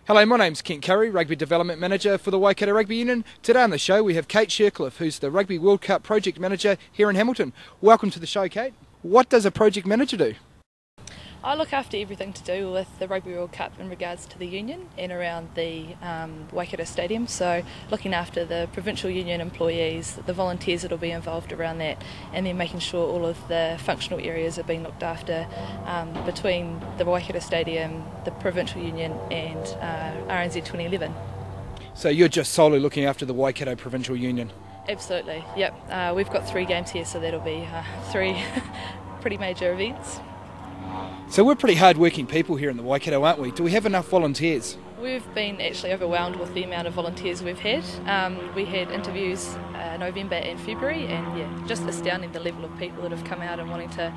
Hello, my name's Kent Curry, Rugby Development Manager for the Waikato Rugby Union. Today on the show we have Kate Shirtcliff, who's the Rugby World Cup Project Manager here in Hamilton. Welcome to the show, Kate. What does a Project Manager do? I look after everything to do with the Rugby World Cup in regards to the union and around the Waikato Stadium, so looking after the provincial union employees, the volunteers that will be involved around that, and then making sure all of the functional areas are being looked after between the Waikato Stadium, the provincial union and RNZ 2011. So you're just solely looking after the Waikato Provincial Union? Absolutely, yep. We've got 3 games here, so that'll be 3 pretty major events. So we're pretty hard-working people here in the Waikato, aren't we? Do we have enough volunteers? We've been actually overwhelmed with the amount of volunteers we've had. We had interviews November and February, and just astounding the level of people that have come out and wanting to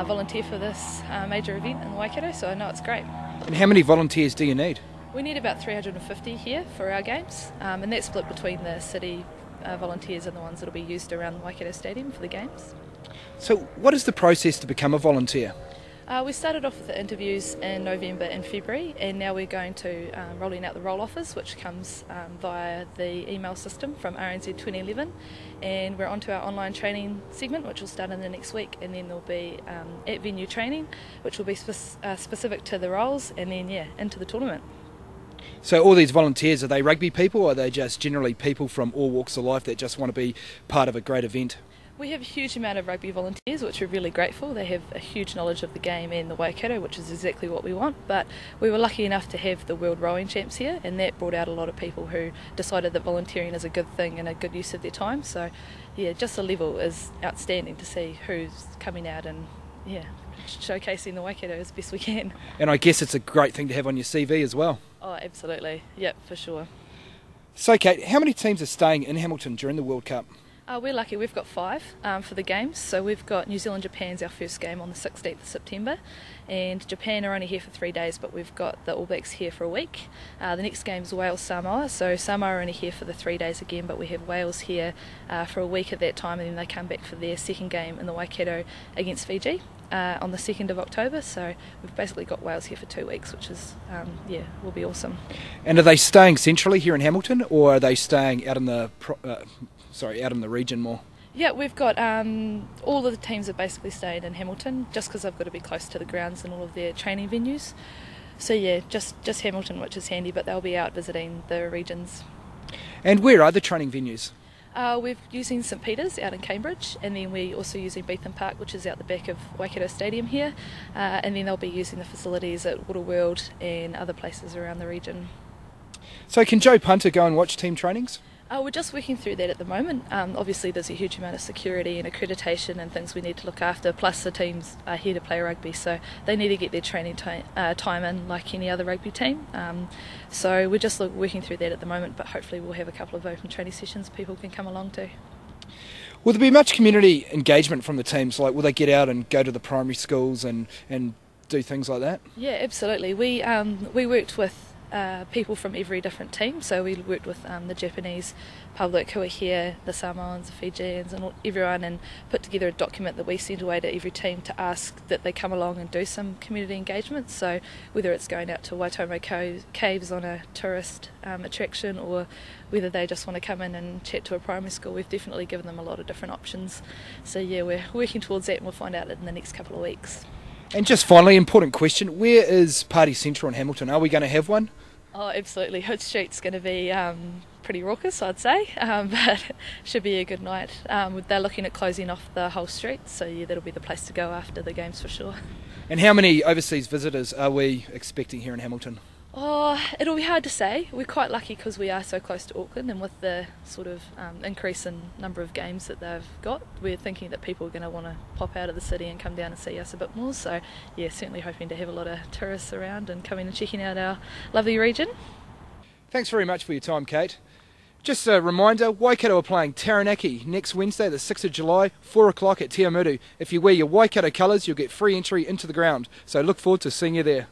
volunteer for this major event in the Waikato, so I know it's great. And how many volunteers do you need? We need about 350 here for our games, and that's split between the city volunteers and the ones that will be used around the Waikato Stadium for the games. So what is the process to become a volunteer? We started off with the interviews in November and February, and now we're going to rolling out the roll offers, which comes via the email system from RNZ 2011, and we're onto our online training segment, which will start in the next week, and then there'll be at venue training, which will be specific to the roles, and then into the tournament. So all these volunteers, are they rugby people, or are they just generally people from all walks of life that just want to be part of a great event? We have a huge amount of rugby volunteers, which we're really grateful. They have a huge knowledge of the game and the Waikato, which is exactly what we want. But we were lucky enough to have the World Rowing Champs here, and that brought out a lot of people who decided that volunteering is a good thing and a good use of their time. So, just the level is outstanding to see who's coming out and, showcasing the Waikato as best we can. And I guess it's a great thing to have on your CV as well. Oh, absolutely. Yep, for sure. So, Kate, how many teams are staying in Hamilton during the World Cup? We're lucky, we've got 5 for the games. So we've got New Zealand-Japan's our first game on the 16th of September, and Japan are only here for 3 days, but we've got the All Blacks here for a week. The next game's Wales-Samoa, so Samoa are only here for the 3 days again, but we have Wales here for a week at that time, and then they come back for their second game in the Waikato against Fiji on the 2nd of October, so we've basically got Wales here for 2 weeks, which is, will be awesome. And are they staying centrally here in Hamilton, or are they staying out in the out in the region more? Yeah, we've got all of the teams are basically staying in Hamilton, just because they've got to be close to the grounds and all of their training venues. So just Hamilton, which is handy, but they'll be out visiting the regions. And where are the training venues? We're using St Peter's out in Cambridge, and then we're also using Beetham Park, which is out the back of Waikato Stadium here, and then they'll be using the facilities at Waterworld and other places around the region. So can Joe Punter go and watch team trainings? We're just working through that at the moment. Obviously there's a huge amount of security and accreditation and things we need to look after, plus the teams are here to play rugby, so they need to get their training time in like any other rugby team. So we're just working through that at the moment, but hopefully we'll have a couple of open training sessions people can come along to. Will there be much community engagement from the teams? Like, will they get out and go to the primary schools and do things like that? Yeah, absolutely. We worked with people from every different team, so we worked with the Japanese public who are here, the Samoans, the Fijians and everyone, and put together a document that we sent away to every team to ask that they come along and do some community engagement. So whether it's going out to Waitomo Caves on a tourist attraction, or whether they just want to come in and chat to a primary school, we've definitely given them a lot of different options. So we're working towards that, and we'll find out in the next couple of weeks. And just finally, important question, where is Party Central in Hamilton? Are we going to have one? Oh, absolutely. Hood Street's going to be pretty raucous, I'd say, but should be a good night. They're looking at closing off the whole street, so that'll be the place to go after the games for sure. And how many overseas visitors are we expecting here in Hamilton? Oh, it'll be hard to say. We're quite lucky because we are so close to Auckland, and with the sort of increase in number of games that they've got, we're thinking that people are going to want to pop out of the city and come down and see us a bit more. So certainly hoping to have a lot of tourists around and coming and checking out our lovely region. Thanks very much for your time, Kate. Just a reminder, Waikato are playing Taranaki next Wednesday, the 6th of July, 4 o'clock at Te Amutu. If you wear your Waikato colours, you'll get free entry into the ground. So look forward to seeing you there.